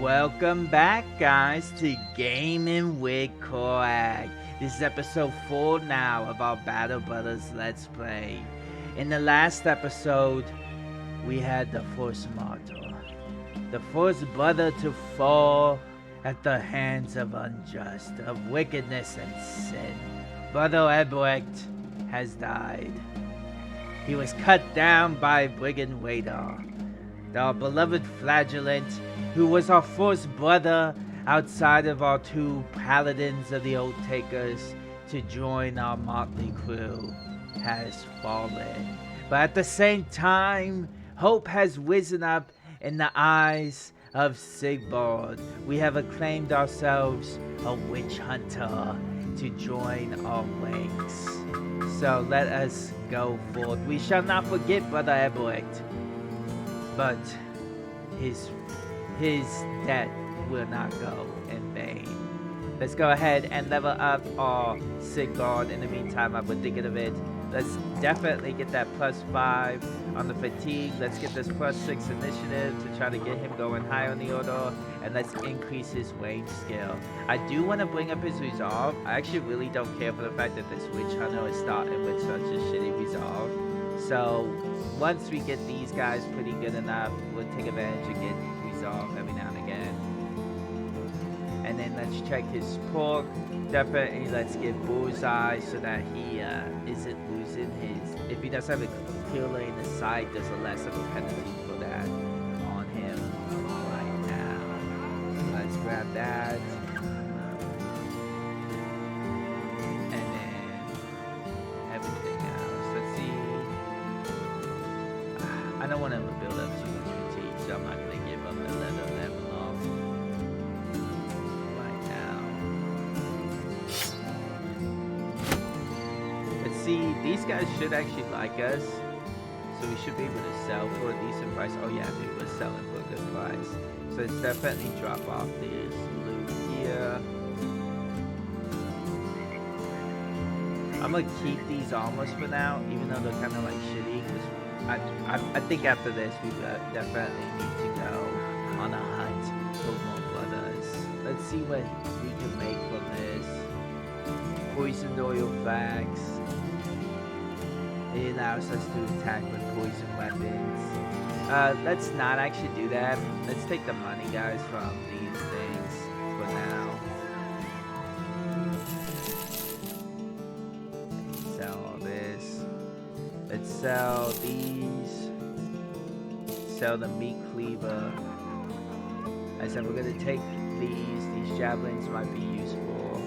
Welcome back, guys, to Gaming with Korag. This is episode 4 now of our Battle Brothers Let's Play. In the last episode, we had the first martyr, the first brother to fall at the hands of unjust, of wickedness and sin. Brother Ebrecht has died. He was cut down by Brigand Radar, our beloved Flagellant, who was our first brother outside of our two paladins of the Oathtakers to join our motley crew, has fallen. But at the same time, hope has risen up in the eyes of Sigvard. We have acclaimed ourselves a witch hunter to join our ranks. So let us go forth. We shall not forget Brother Ebrecht, but his death will not go in vain. Let's go ahead and level up our Sigvard. In the meantime, I've been thinking of it. Let's definitely get that +5 on the fatigue. Let's get this +6 initiative to try to get him going high on the order. And let's increase his range skill. I do want to bring up his resolve. I actually really don't care for the fact that this witch hunter is starting with such a shitty resolve. So once we get these guys pretty good enough, we'll take advantage of getting resolve every now and again. And then let's check his pork. Definitely let's get bullseye so that he isn't losing his. If he does have a killer in the sight, there's a less of a penalty for that on him right now. Let's grab that. And then everything else. Let's see. I don't want to build up too much fatigue, so I'm not going to give up the level off right now. Let's see, these guys should actually like us, so we should be able to sell for a decent price. Oh yeah, we were selling for a good price. So let's definitely drop off this loot here. I'm going to keep these armors for now, even though they're kind of like shitty, because I think after this we definitely need to go on a hunt for more brothers. Let's see what we can make from this. Poisoned oil fags. It allows us to attack with poison weapons. Let's not actually do that. Let's take the money, guys, from these things for now. Sell all this. Let's sell these. Sell the meat cleaver. I said we're gonna take these. These javelins might be useful.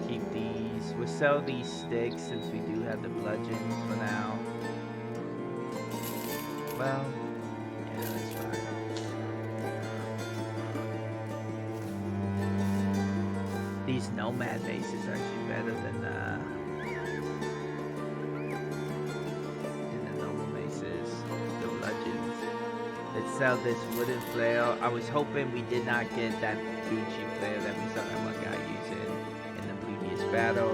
Keep these. We'll sell these sticks since we do have the bludgeons for now. Well, yeah, that's fine. These nomad bases are actually better than the normal bases. The bludgeons. Let's sell this wooden flail. I was hoping we did not get that Gucci flail that we saw that one guy using in the previous battle.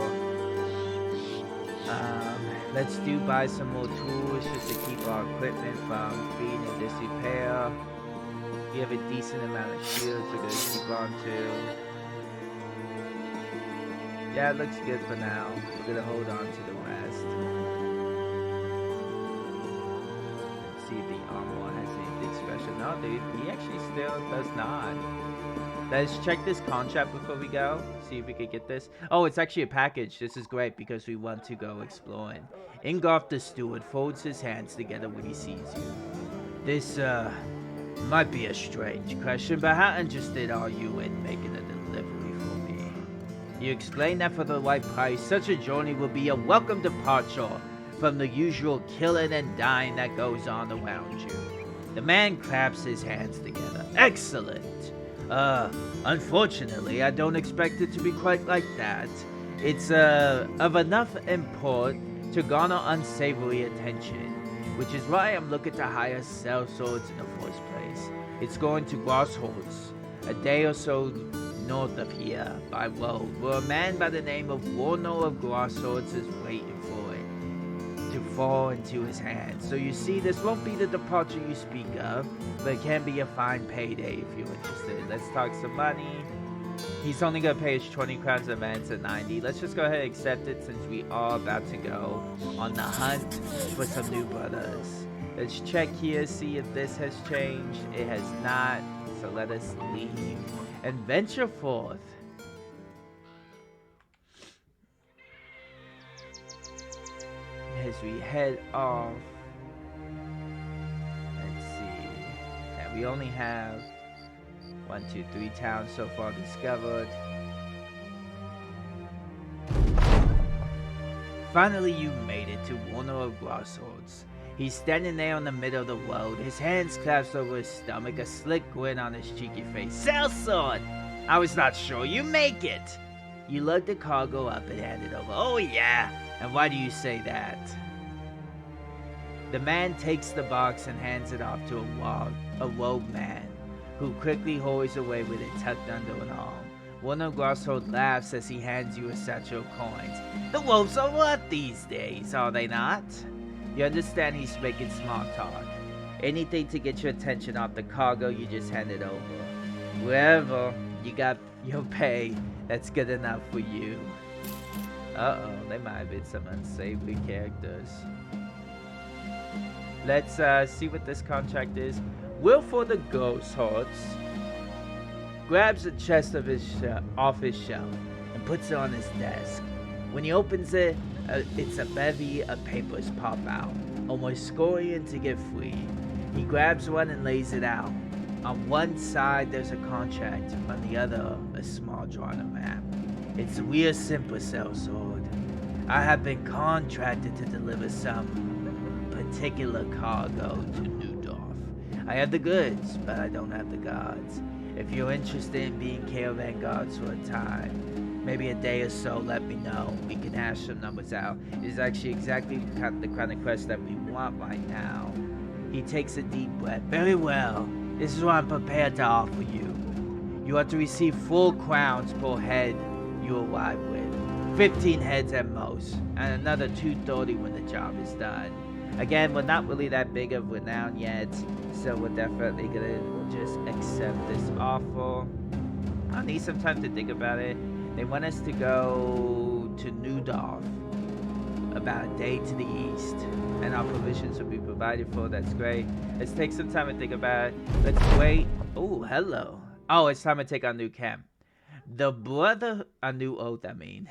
Let's buy some more tools just to keep our equipment from being in disrepair. We have a decent amount of shields we're going to keep on to. Yeah, it looks good for now. We're going to hold on to the rest. Let's see if the armor has anything special. No, dude, he actually still does not. Let's check this contract before we go. See if we could get this. Oh, it's actually a package. This is great because we want to go exploring. Ingolf the steward folds his hands together when he sees you. This, might be a strange question, but how interested are you in making a delivery for me? You explain that for the right price, such a journey will be a welcome departure from the usual killing and dying that goes on around you. The man claps his hands together. Excellent! Unfortunately, I don't expect it to be quite like that. It's, of enough import to garner unsavory attention, which is why I'm looking to hire sell swords in the first place. It's going to Grossholz, a day or so north of here, by road, where a man by the name of Warner of Grossholz is waiting for it. To fall into his hands. So you see, this won't be the departure you speak of, but it can be a fine payday if you're interested. Let's talk some money. He's only gonna pay us 20 crowns a man to 90. Let's just go ahead and accept it since we are about to go on the hunt for some new brothers. Let's check here, see if this has changed. It has not, so let us leave and venture forth. As we head off, let's see. Yeah, we only have 1, 2, 3 towns so far discovered. Finally, you made it to Warner of Grasshold's. He's standing there in the middle of the road, his hands clasped over his stomach, a slick grin on his cheeky face. Sellsword! I was not sure you make it! You lug the cargo up and hand it over. Oh yeah! And why do you say that? The man takes the box and hands it off to a robed man, who quickly hurries away with it tucked under an arm. Warner Grasshold laughs as he hands you a satchel of coins. The wolves are worth these days, are they not? You understand he's making small talk. Anything to get your attention off the cargo, you just hand it over. Wherever you got your pay, that's good enough for you. Uh-oh, they might have been some unsavory characters. Let's see what this contract is. Wilford the Ghosthorse grabs a chest of off his shelf and puts it on his desk. When he opens it, it's a bevy of papers pop out, almost scurrying to get free. He grabs one and lays it out. On one side there's a contract, on the other a small drawing of map. It's real simple, sellsword. I have been contracted to deliver some particular cargo to Newdorf. I have the goods, but I don't have the guards. If you're interested in being caravan guards for a time, maybe a day or so, let me know. We can hash some numbers out. It's actually exactly the kind of quest that we want right now. He takes a deep breath. Very well. This is what I'm prepared to offer you. You are to receive 4 crowns per head you arrive with. 15 heads at most, and another 230 when the job is done. Again, we're not really that big of renown yet, so we're definitely gonna just accept this offer. I'll need some time to think about it. They want us to go to Newdorf, about a day to the east, and our provisions will be provided for. That's great. Let's take some time and think about it. Let's wait. Oh, hello. Oh, it's time to take our new camp. A new oath, I mean.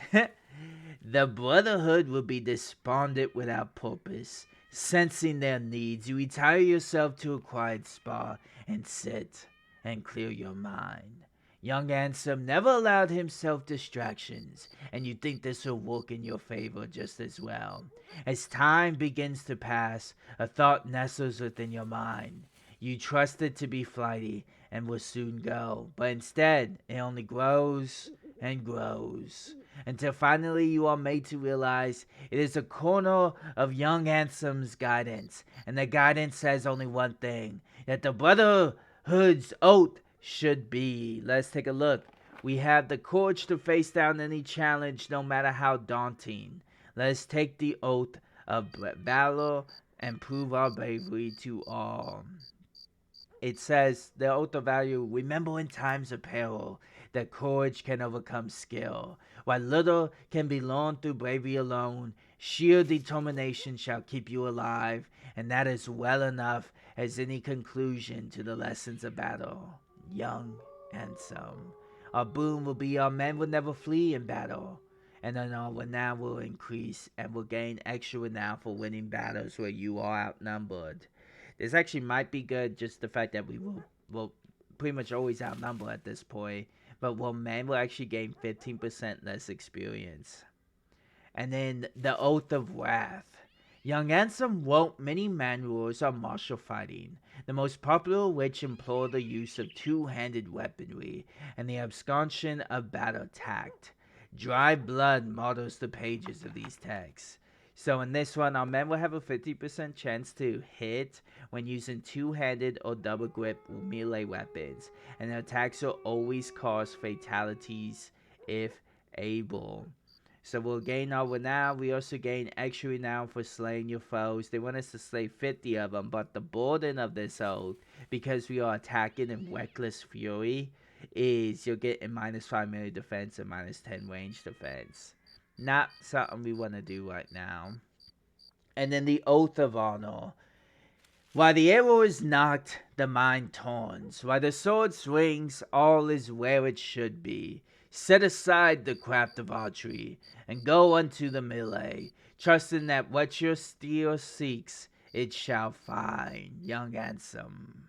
The Brotherhood will be despondent without purpose. Sensing their needs, you retire yourself to a quiet spot and sit and clear your mind. Young Ansem never allowed himself distractions, and you think this will work in your favor just as well. As time begins to pass, a thought nestles within your mind. You trust it to be flighty and will soon go, but instead it only grows and grows, until finally you are made to realize it is a corner of young Ansem's guidance, and the guidance says only one thing, that the Brotherhood's oath should be. Let's take a look. We have the courage to face down any challenge, no matter how daunting. Let's take the oath of valor and prove our bravery to all. It says, the oath of value, remember in times of peril, that courage can overcome skill. While little can be learned through bravery alone, sheer determination shall keep you alive, and that is well enough as any conclusion to the lessons of battle. Young Ansem. Our boon will be our men will never flee in battle, and then our renown will increase, and will gain extra renown for winning battles where you are outnumbered. This actually might be good, just the fact that we will pretty much always outnumber at this point. But men will actually gain 15% less experience. And then the Oath of Wrath. Young Ansem wrote many manuals on martial fighting, the most popular of which implore the use of two-handed weaponry and the absconsion of battle tact. Dry blood mottos the pages of these texts. So in this one, our men will have a 50% chance to hit when using two-handed or double grip melee weapons, and their attacks will always cause fatalities if able. So we'll gain our renown. We also gain extra renown for slaying your foes. They want us to slay 50 of them, but the burden of this oath, because we are attacking in reckless fury, is you'll get a -5 melee defense and -10 range defense. Not something we want to do right now. And then the Oath of Honor. While the arrow is knocked, the mind turns. While the sword swings, all is where it should be. Set aside the craft of archery, and go unto the melee, trusting that what your steel seeks, it shall find. Young Ansem.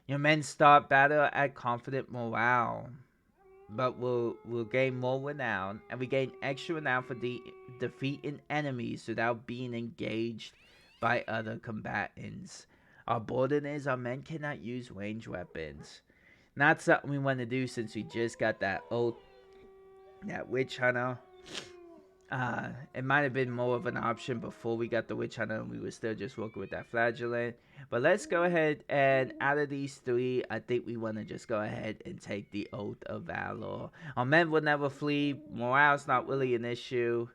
Your men start battle at confident morale, but we'll gain more renown, and we gain extra renown for defeating enemies without being engaged by other combatants. Our burden is our men cannot use ranged weapons. Not something we want to do since we just got that oath, that witch hunter. It might have been more of an option before we got the witch hunter and we were still just working with that flagellant. But let's go ahead and out of these three, I think we want to just go ahead and take the Oath of Valor. Our men will never flee. Morale's not really an issue.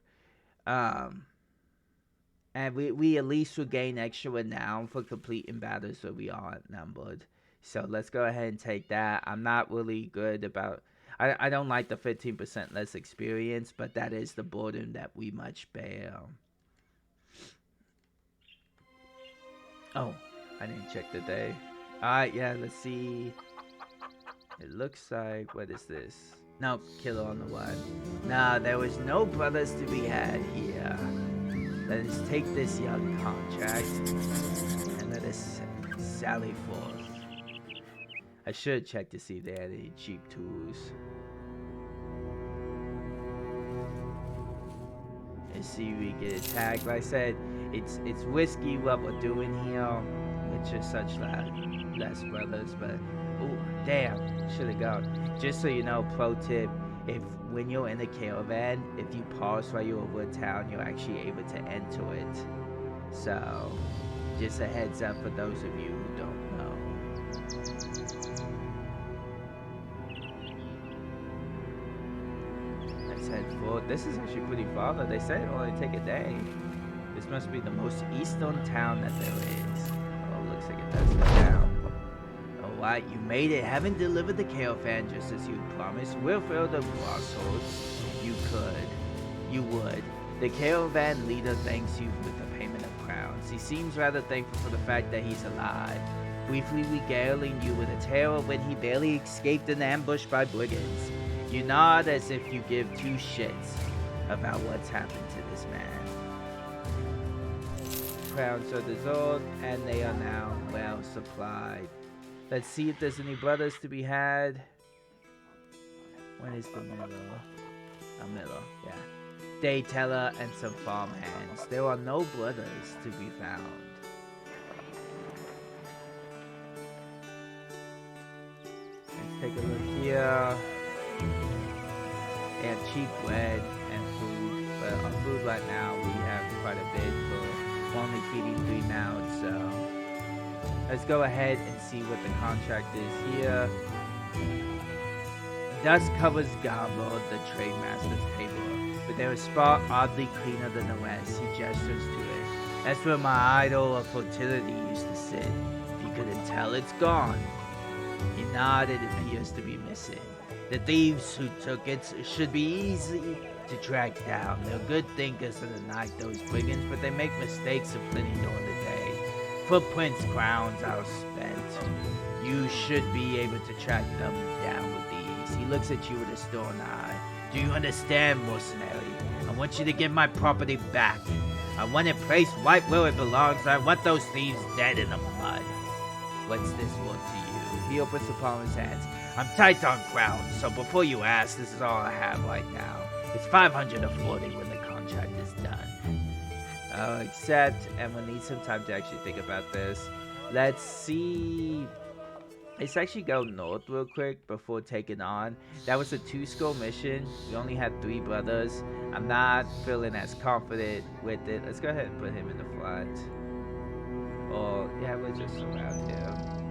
And we at least will gain extra renown for completing battles where we are outnumbered. So let's go ahead and take that. I'm not really good about... I don't like the 15% less experience, but that is the burden that we must bear. Oh, I didn't check the day. Alright, yeah, let's see. It looks like... What is this? Nope, killer on the one. Nah, there was no brothers to be had here. Let us take this young contract and let us sally forth. I should check to see if they had any cheap tools. And see if we get attacked. Like I said, it's risky what we're doing here. It's just such less brothers, but oh damn, should have gone. Just so you know, pro tip: when you're in a caravan, if you pause while you're over a town, you're actually able to enter it. So, just a heads up for those of you who don't know. Let's head forward. This is actually pretty far, though. They said it will only take a day. This must be the most eastern town that there is. Oh, looks like it does go down. Alright, you made it. Haven't delivered the caravan just as you promised. We'll fill the crossroads. You would. The caravan leader thanks you with the payment of crowns. He seems rather thankful for the fact that he's alive. Briefly regaling you with a tale of when he barely escaped an ambush by brigands. You nod as if you give two shits about what's happened to this man. Crowns are dissolved, and they are now well supplied. Let's see if there's any brothers to be had. When is the middle? A middle, yeah. Dayteller and some farmhands. There are no brothers to be found. Let's take a look here. They have cheap bread and food, but on food right now we have quite a bit for only feeding 3 mouths, so let's go ahead and see what the contract is here. Dust covers Garbo, the trade master's table, but there is a spot oddly cleaner than the rest. He gestures to it. That's where my idol of fertility used to sit. If you couldn't tell, it's gone. He nodded. It appears to be missing. The thieves who took it should be easy to track down. They're good thinkers in the night, those brigands, but they make mistakes of plenty during the day. Footprints, crowns are spent. You should be able to track them down with ease. He looks at you with a stern eye. Do you understand, mercenary? I want you to give my property back. I want it placed right where it belongs. I want those thieves dead in the mud. What's this worth to you? He opens the palm of his hands. I'm tight on crowns, so before you ask, this is all I have right now. It's 540 when the contract is done. I'll accept, and we'll need some time to actually think about this. Let's see. Let's actually go north real quick before taking on. That was a 2-score mission. We only had 3 brothers. I'm not feeling as confident with it. Let's go ahead and put him in the front. Or, yeah, we'll just surround him.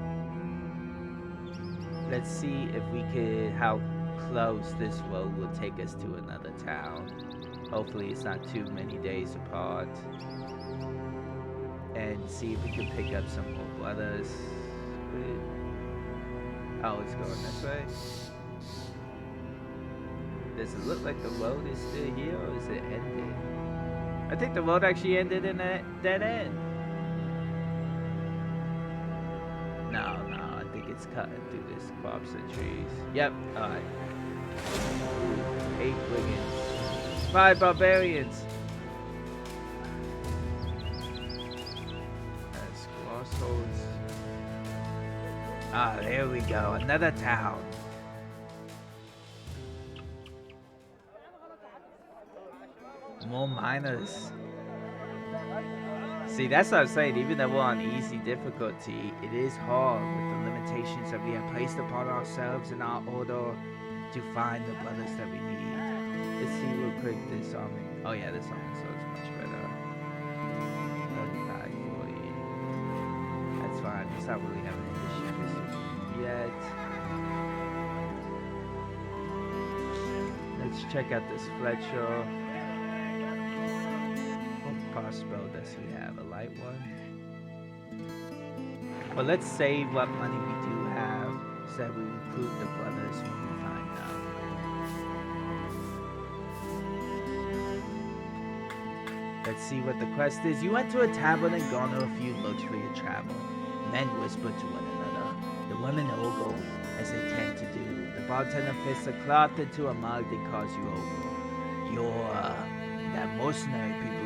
Let's see if we could, how close this road will take us to another town. Hopefully it's not too many days apart. And see if we can pick up some more brothers. Oh, it's going this way. Does it look like the road is still here, or is it ended? I think the road actually ended in a dead end. No, I think it's cutting through this crops and trees. Yep, alright. 8 brigands. 5 barbarians. That's crossroads. Ah, there we go. Another town. More miners. See, that's what I'm saying. Even though we're on easy difficulty, it is hard with the limitations that we have placed upon ourselves in our order to find the brothers that we need. Let's see real quick this army. Oh yeah, this army sounds much better. 35, 40. That's fine. It's not really having an issue yet. Let's check out this Fletcher. Crossbow does he have? A light one? Well, let's save what money we do have so that we recruit the brothers when we find them. Let's see what the quest is. You went to a tavern and garner a few looks for your travel. Men whisper to one another. The women ogle as they tend to do. The bartender fists a cloth into a mug that calls you over. You're that mercenary people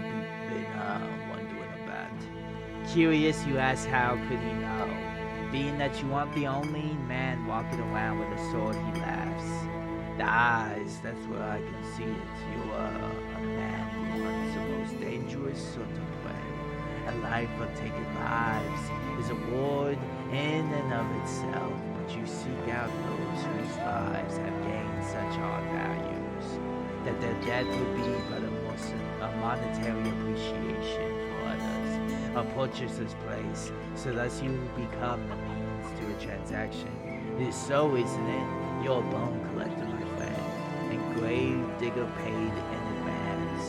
wondering about. Curious, you ask how could he know? Being that you aren't the only man walking around with a sword, he laughs. The eyes, that's where I can see it. You are a man who wants the most dangerous sort of way. A life of taking lives is a ward in and of itself, but you seek out those whose lives have gained such hard values that their death would be but a monetary appreciation for others, a purchaser's place, so thus you become the means to a transaction. It is so, isn't it? You're a bone collector, my friend, and grave digger paid in advance.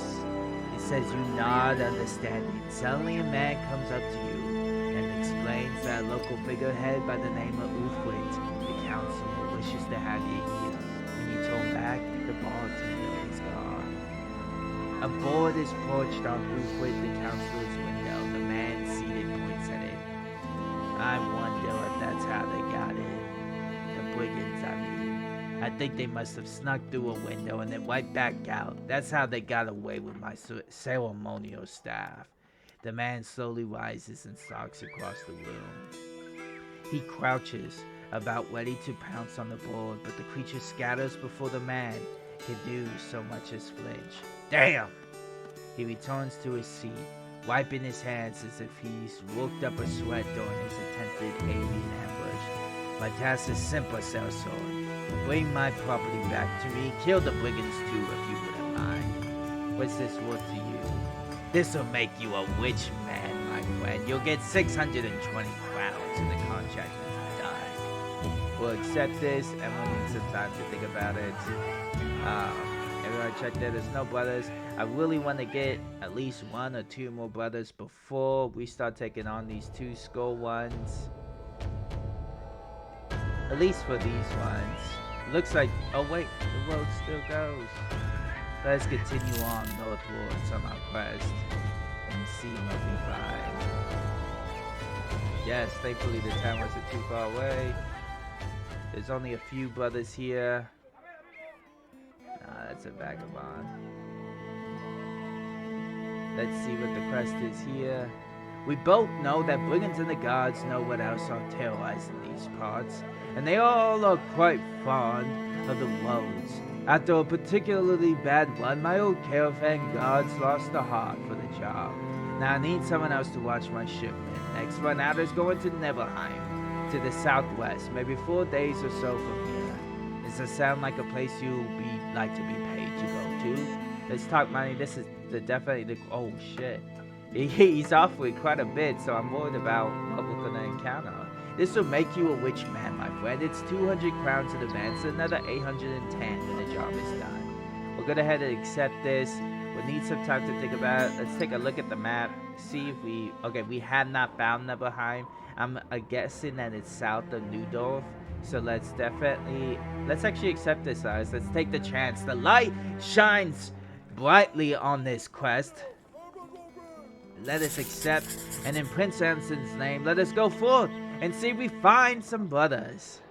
It says you nod understanding. Suddenly a man comes up to you and explains that a local figurehead by the name of Uthwit, the counselor, wishes to have you here. When you turn back, the bartender is gone. A board is perched on Uthwit, the counselor's window. The man seated points at it. I wonder if that's how they got in. The brigands, I mean. I think they must have snuck through a window and then wiped back out. That's how they got away with my ceremonial staff. The man slowly rises and stalks across the room. He crouches, about ready to pounce on the board, but the creature scatters before the man can do so much as flinch. Damn! He returns to his seat, wiping his hands as if he's worked up a sweat during his attempted alien ambush. My task is simple, Celso. Bring my property back to me. Kill the brigands too, if you wouldn't mind. What's this worth to you? This'll make you a witch man, my friend. You'll get 620 crowns and the contract is done. We'll accept this and we'll need some time to think about it. Everyone check there, there's no brothers. I really want to get at least 1 or 2 more brothers before we start taking on these 2 skull ones. At least for these ones. Looks like, oh wait, the road still goes. Let's continue on northwards on our quest and see what we find. Yes, thankfully the town wasn't too far away. There's only a few brothers here. Nah, that's a vagabond. Let's see what the quest is here. We both know that brigands and the gods know what else are terrorizing these parts, and they all are quite fond of the roads. After a particularly bad one, my old caravan guards lost the heart for the job. Now I need someone else to watch my shipment. Next one out is going to Neverheim, to the southwest, maybe 4 days or so from here. Does that sound like a place you'll like to be paid to go to? Let's talk money. This is definitely the, oh shit. He's off with quite a bit, so I'm worried about what we're gonna encounter. This will make you a witch man, my friend. It's 200 crowns in advance, another 810 when the job is done. We'll go ahead and accept this. We'll need some time to think about it. Let's take a look at the map. See if we... Okay, we have not found Nibelheim. I'm guessing that it's south of Neudorf. So let's definitely... Let's actually accept this, guys. Let's take the chance. The light shines brightly on this quest. Let us accept. And in Prince Anson's name, let us go forth and see if we find some brothers.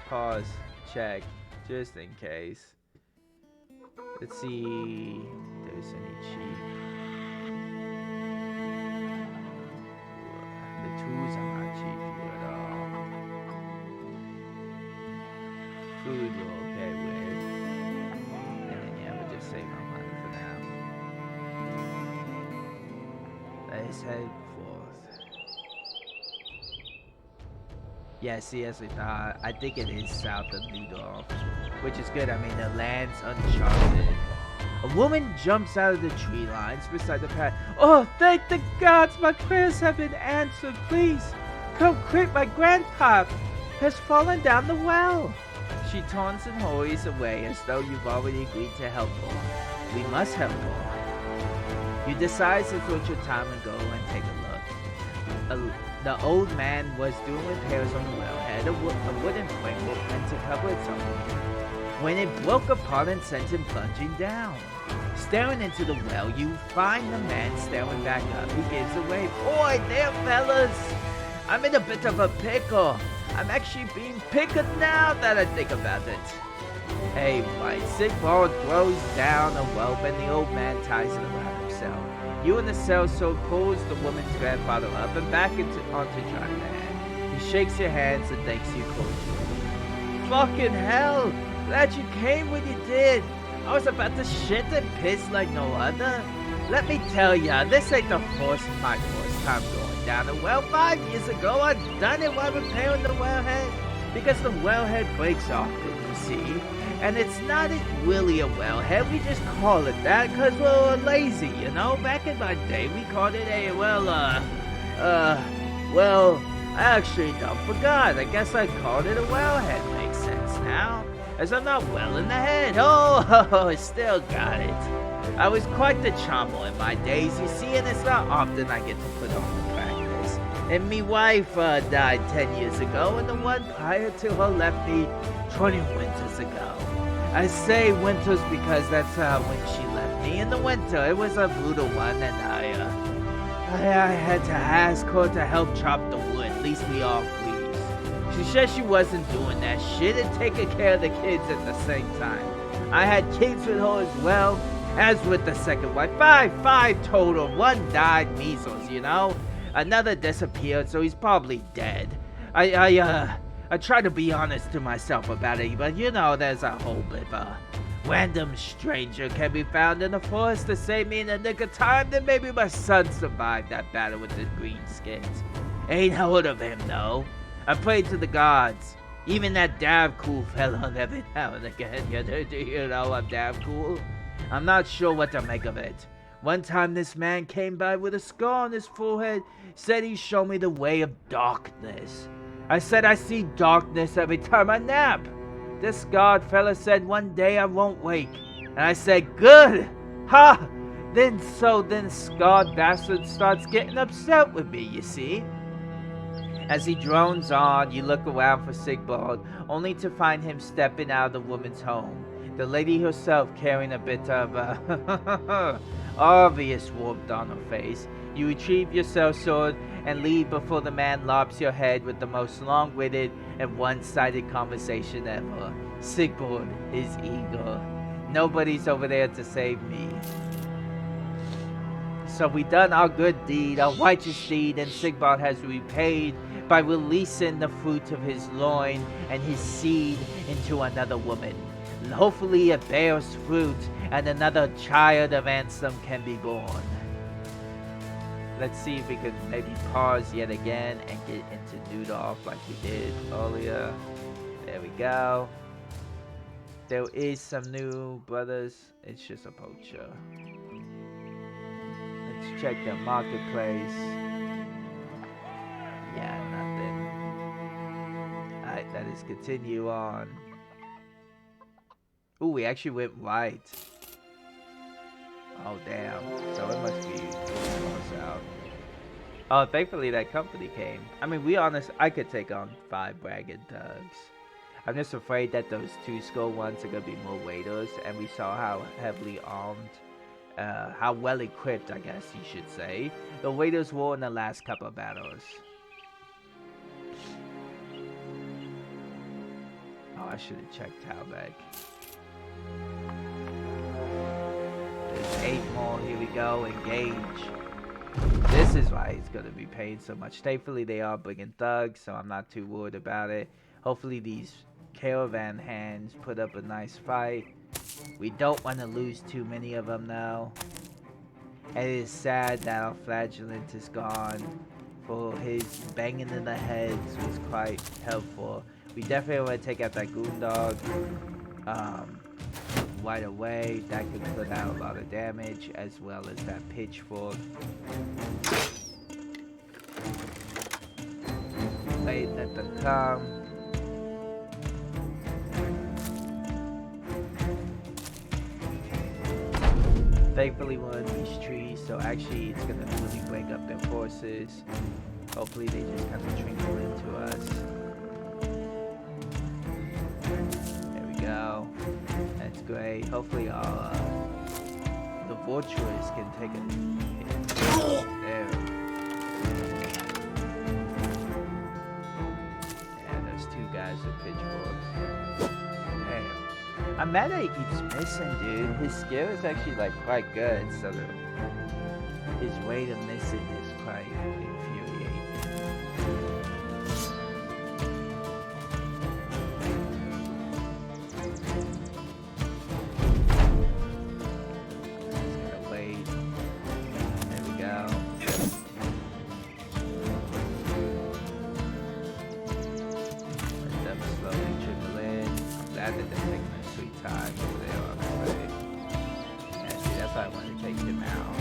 Pause, check, just in case. Let's see if there's any cheap. The tools are not cheap here at all. Food we're okay with. And then yeah, we'll just save our money for now. Let's head forth. Yeah, see, as we thought, I think it is south of Neudorf, which is good. I mean, the land's uncharted. A woman jumps out of the tree lines beside the path. Oh, thank the gods, my prayers have been answered. Please, come quick, my grandpa has fallen down the well. She taunts and hurries away as though you've already agreed to help her. We must help her. You decide to put your time and go and take a look. The old man was doing repairs on the wellhead. A wooden framework meant to cover its own when it broke apart and sent him plunging down. Staring into the well, you find the man staring back up. He gives away. Boy, there, fellas! I'm in a bit of a pickle. I'm actually being pickled now that I think about it. Hey, right. Sigvald throws down a rope and the old man ties it around himself. You and the sellsword pulls the woman's grandfather up and back onto dry land. He shakes your hands and thanks you cordially. Fucking hell! Glad you came when you did. I was about to shit and piss like no other. Let me tell ya, this ain't my first time going down a well. 5 years ago, I done it while repairing the wellhead. Because the wellhead breaks often, you see. And it's not really a wellhead, we just call it that because we're lazy, you know? Back in my day, we called it a, well, I actually forgot. I guess I called it a wellhead. Makes sense now, as I'm not well in the head. Oh, still got it. I was quite the charmer in my days, you see, and it's not often I get to put on the practice. And me wife died 10 years ago, and the one prior to her left me 20 winters ago. I say winters because that's when she left me. In the winter, it was a brutal one, and I had to ask her to help chop the wood. At least we all freeze. She said she wasn't doing that shit and taking care of the kids at the same time. I had kids with her as well as with the second wife. Five total. One died measles, you know. Another disappeared, so he's probably dead. I try to be honest to myself about it, but you know, there's a whole bit of a random stranger can be found in the forest to save me in the nick of time. Then maybe my son survived that battle with the greenskins. Ain't heard of him though. I prayed to the gods. Even that damn cool fella every now and again. You know, I'm damn cool. I'm not sure what to make of it. One time this man came by with a scar on his forehead, said he'd show me the way of darkness. I said I see darkness every time I nap. This god fella said one day I won't wake. And I said, good! Ha! Then scarred bastard starts getting upset with me, you see. As he drones on, you look around for Sigvald, only to find him stepping out of the woman's home. The lady herself carrying a bit of obvious warmth on her face. You retrieve your sword and leave before the man lops your head with the most long-witted and one-sided conversation ever. Sigvald is eager. Nobody's over there to save me. So we done our good deed, our righteous deed, and Sigvald has repaid by releasing the fruit of his loin and his seed into another woman. Hopefully it bears fruit and another child of Ansem can be born. Let's see if we could maybe pause yet again and get into Neudorf like we did earlier. There we go. There is some new brothers. It's just a poacher. Let's check the marketplace. Yeah, nothing. Alright, let us continue on. Ooh, we actually went right. Oh, damn. So it must be close out. Oh, thankfully that company came. I mean, I could take on 5 bragging thugs. I'm just afraid that those 2 skull ones are gonna be more waiters, and we saw how heavily armed, how well equipped, I guess you should say, the waiters were in the last couple of battles. Oh, I should have checked Talbeck. There's 8 more. Here we go. Engage. This is why he's gonna be paying so much. Thankfully, they are bringing thugs, so I'm not too worried about it. Hopefully, these caravan hands put up a nice fight. We don't want to lose too many of them now. And it is sad that our flagellant is gone. For his banging in the heads was quite helpful. We definitely want to take out that goon dog right away. That could put out a lot of damage, as well as that pitchfork. Wait, let them come. Thankfully we're in these trees, so actually it's gonna really break up their forces. Hopefully they just kind of trickle into us. There we go. That's great. Hopefully the vultures can take a hit. There. And those 2 guys with pitchforks. Damn. I'm mad that he keeps missing, dude. His skill is actually like quite good, so his way to miss it is quite infuriating. Just gotta wait. There we go. Let them slowly trickle in. I'm glad that they're taking their sweet time over there on the way. Yeah, see, that's why I want to take him out.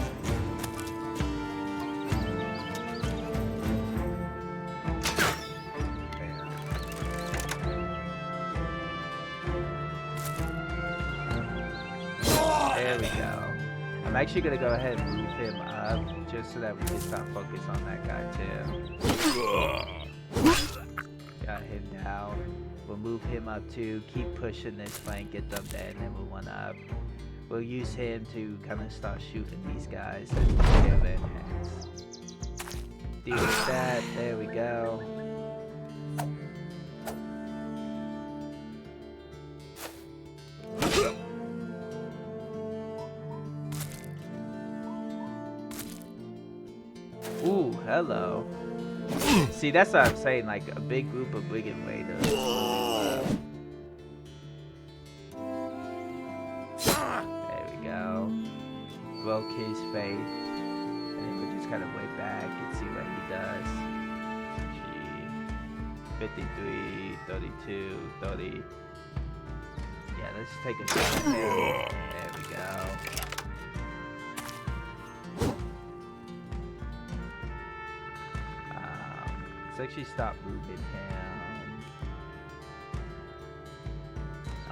There we go. I'm actually going to go ahead and move him up just so that we can start focus on that guy too. Got him down. We'll move him up too. Keep pushing this flank, get them dead, and then we'll one up. We'll use him to kind of start shooting these guys and get their hands. Deal with that. There we go. Ooh, hello. See, that's what I'm saying, like a big group of brigand raiders. There we go. Broke his faith. And then we'll just kind of wait back and see what he does. 53, 32, 30. Yeah, let's take a shot at him. There we go. Let's actually stop moving him.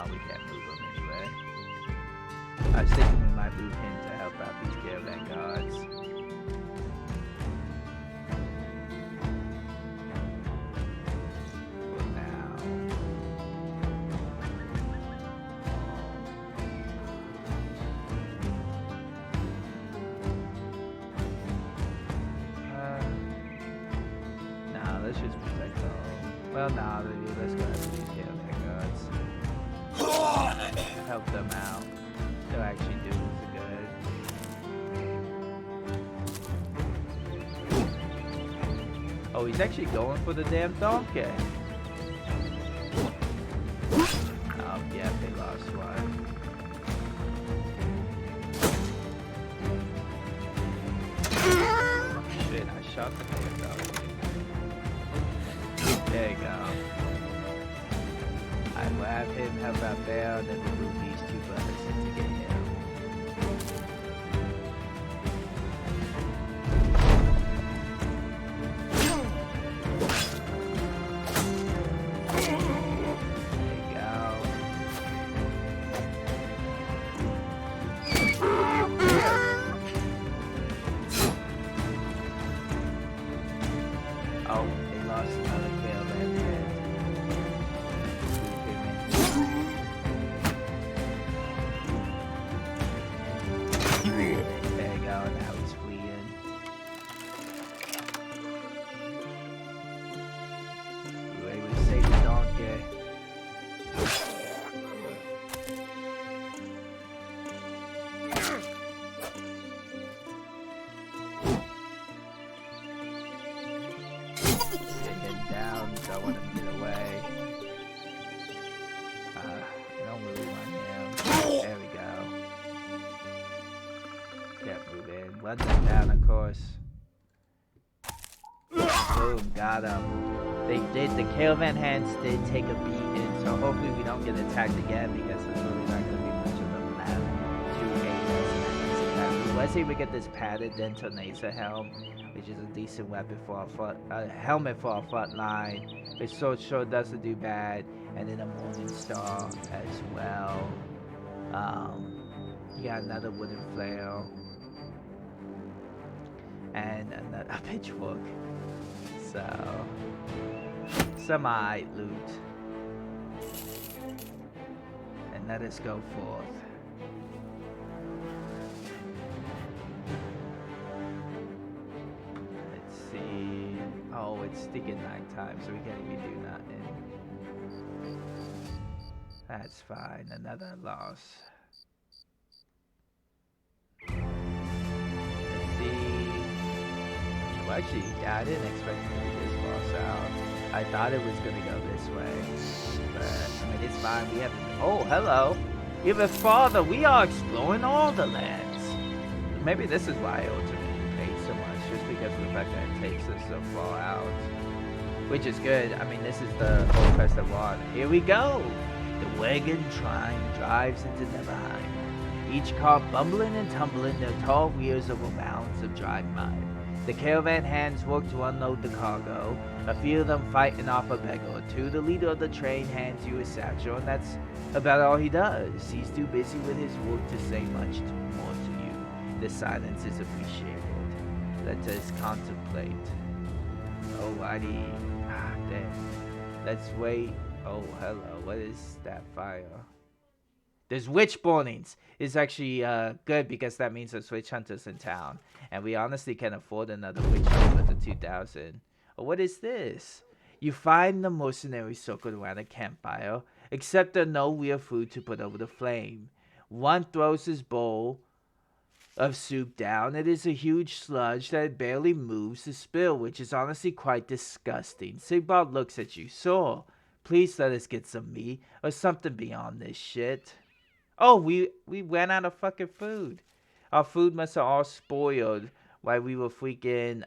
Oh, we can't move him anyway. I was thinking we might move him to help out these caravan guards. For now. Let's just protect all. Well, nah, let's go after these caravan guards. Help them out. They'll actually do good. Oh, he's actually going for the damn donkey. Oh, yeah, they lost one. Shit, I shot the damn donkey. There you go. I will have him help out there, and then we'll move these 2 brothers in to get him. run them down, of course. Boom, got him. They did. The caravan hands did take a beating, so hopefully we don't get attacked again because there's really not going to be much of them left. 2 8. Let's see if we get this padded detonator helm, which is a decent weapon for our front, helmet for our front line. Which sure doesn't do bad, and then a Morning Star as well. You got another wooden flail and a pitchfork. So, some alright loot. And let us go forth. Let's see. Oh, it's sticking nighttime, so we can't even do nothing. That's fine. Another loss. Let's see. Well, actually, yeah, I didn't expect it to be this far south. I thought it was gonna go this way, but I mean, it's fine. We have. Oh, hello. Even farther, we are exploring all the lands. Maybe this is why I ultimately paid so much, just because of the fact that it takes us so far out, which is good. I mean, this is the whole quest I want. Here we go. The wagon train drives into Neverheim. Each car bumbling and tumbling their tall wheels over mounds of dried mud. The caravan hands work to unload the cargo, a few of them fighting off a beggar or two. The leader of the train hands you a satchel, and that's about all he does. He's too busy with his work to say much more to you. The silence is appreciated. Let us contemplate. Alrighty. Ah, damn. Let's wait. Oh, hello. What is that fire? There's witch burnings. It's actually good because that means there's witch hunters in town. And we honestly can afford another witch hunt with the 2000. Oh, what is this? You find the mercenaries circled around a campfire, except there's no real food to put over the flame. One throws his bowl of soup down. It is a huge sludge that barely moves to spill, which is honestly quite disgusting. Sigvald looks at you. So, please let us get some meat or something beyond this shit. Oh, we ran out of fucking food. Our food must have all spoiled while we were freaking,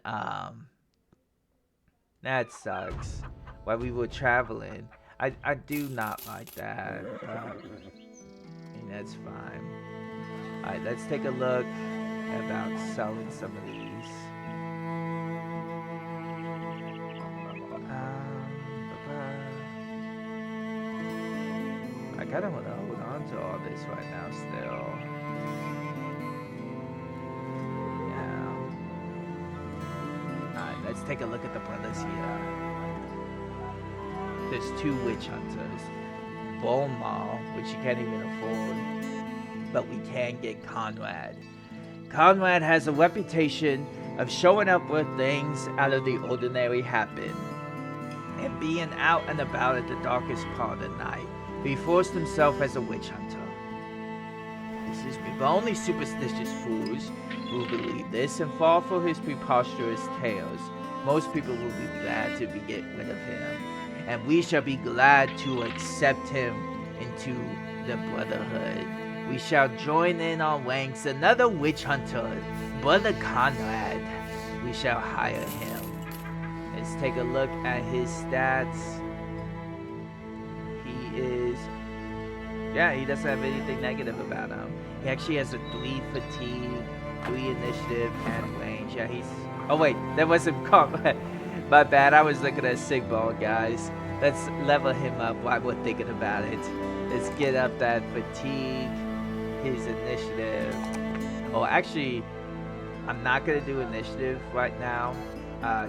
that sucks. While we were traveling. I do not like that. I mean, that's fine. Alright, let's take a look about selling some of these. I kind of want to hold on to all this right now still. Yeah. Alright, let's take a look at the brothers here. There's 2 witch hunters. Bone Maul, which you can't even afford. But we can get Conrad. Conrad has a reputation of showing up where things out of the ordinary happen. And being out and about at the darkest part of the night. He forced himself as a witch hunter. This is me, but only superstitious fools will believe this and fall for his preposterous tales. Most people will be glad to get rid of him, and we shall be glad to accept him into the Brotherhood. We shall join in our ranks another witch hunter, Brother Conrad. We shall hire him. Let's take a look at his stats. Yeah, he doesn't have anything negative about him. He actually has a 3 fatigue, 3 initiative, and range. Yeah, he's... Oh, wait, that wasn't combat. My bad, I was looking at Sigvald, guys. Let's level him up while we're thinking about it. Let's get up that fatigue, his initiative. Oh, actually, I'm not going to do initiative right now,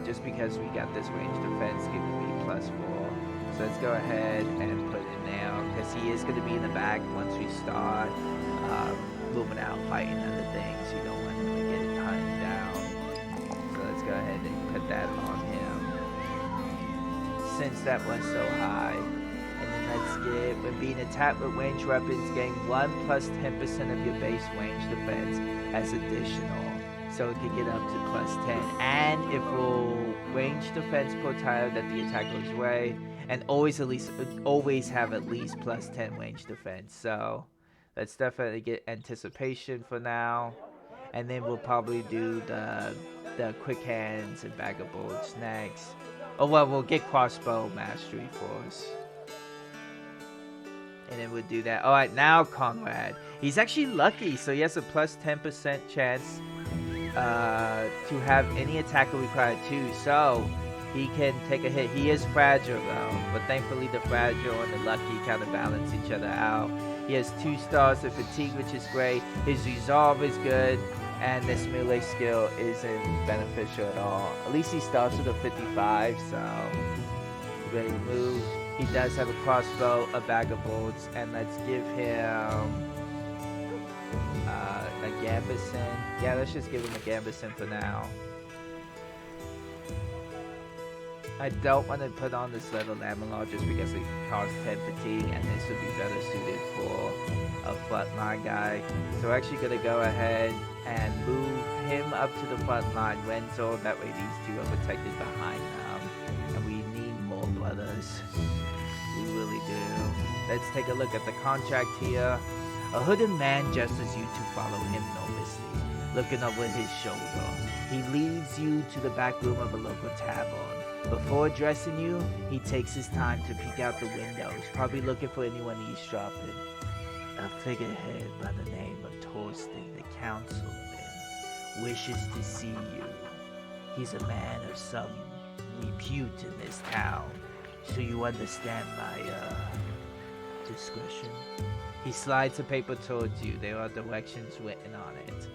just because we got this range defense giving me +4. So let's go ahead and put it now, because he is going to be in the back once we start moving out, fighting other things. You don't want him to get hunted down. So let's go ahead and put that on him, since that was so high. And then let's get, when being attacked with ranged weapons, gain 1 plus 10% of your base range defense as additional. So it can get up to +10. And it will range defense per tile that the attack goes away. And always have at least +10 range defense. So let's definitely get anticipation for now. and then we'll probably do the quick hands and bag of bullets next. Oh well, we'll get crossbow mastery first, and then we'll do that. All right, now Conrad, he's actually lucky, so he has a plus 10% chance to have any attacker required too, so he can take a hit. He is fragile though, but thankfully the fragile and the lucky kind of balance each other out. He has 2 stars of fatigue, which is great. His resolve is good, and this melee skill isn't beneficial at all. At least he starts with a 55, so ready to move. He does have a crossbow, a bag of bullets, and let's give him a Gambison. Yeah, let's just give him a Gambison for now. I don't want to put on this leather Lamellar just because it costs 10 fatigue, and this would be better suited for a frontline guy. So we're actually going to go ahead and move him up to the front line, Renzo. That way these two are protected behind them. And we need more brothers. We really do. Let's take a look at the contract here. A hooded man gestures you to follow him nervously, looking over his shoulder. He leads you to the back room of a local tavern. Before addressing you, he takes his time to peek out the windows, probably looking for anyone eavesdropping. A figurehead by the name of Torsten, the councilman, wishes to see you. He's a man of some repute in this town, so you understand my, discretion. He slides a paper towards you. There are directions written on it.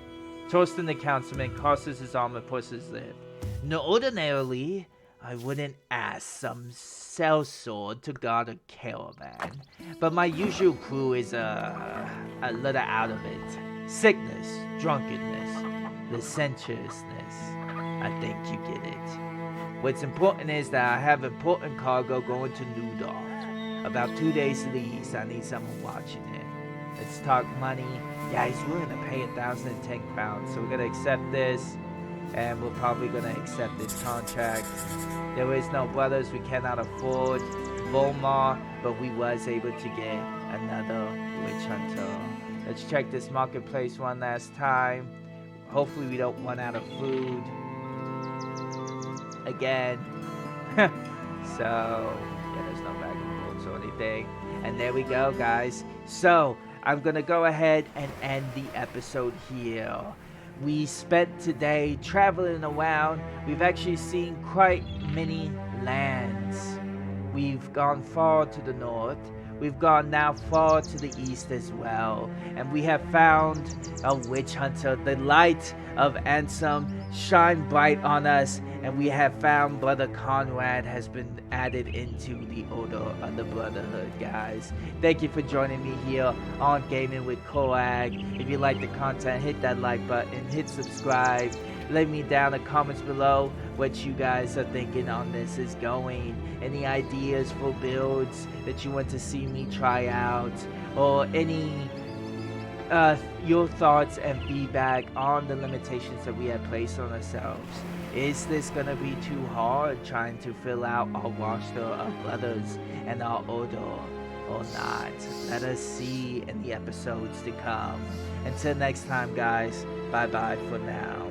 Torsten, the councilman, crosses his arm and pushes his lip. No, ordinarily, I wouldn't ask some sellsword to guard a caravan, but my usual crew is a little out of it. Sickness, drunkenness, licentiousness. I think you get it. What's important is that I have important cargo going to Newdorf. About 2 days leave, so I need someone watching it. Let's talk money. Yeah, he's willing to pay 1,010 crowns, so we're gonna accept this. And we're probably going to accept this contract. There is no brothers, we cannot afford Volmar, but we was able to get another witch hunter. Let's check this marketplace one last time. Hopefully we don't run out of food again. So, yeah, there's no bag of bullets or anything. And there we go, guys. So, I'm going to go ahead and end the episode here. We spent today traveling around. We've actually seen quite many lands. We've gone far to the north. We've gone now far to the east as well. And we have found a witch hunter. The light of Ansem shine bright on us. And we have found Brother Conrad has been added into the Order of the Brotherhood, guys. Thank you for joining me here on Gaming with Korag. If you like the content, hit that like button, hit subscribe. Let me down in the comments below what you guys are thinking on this is going. Any ideas for builds that you want to see me try out, or any your thoughts and feedback on the limitations that we have placed on ourselves. Is this gonna be too hard trying to fill out our roster of brothers and our order or not? Let us see in the episodes to come. Until next time, guys, bye bye for now.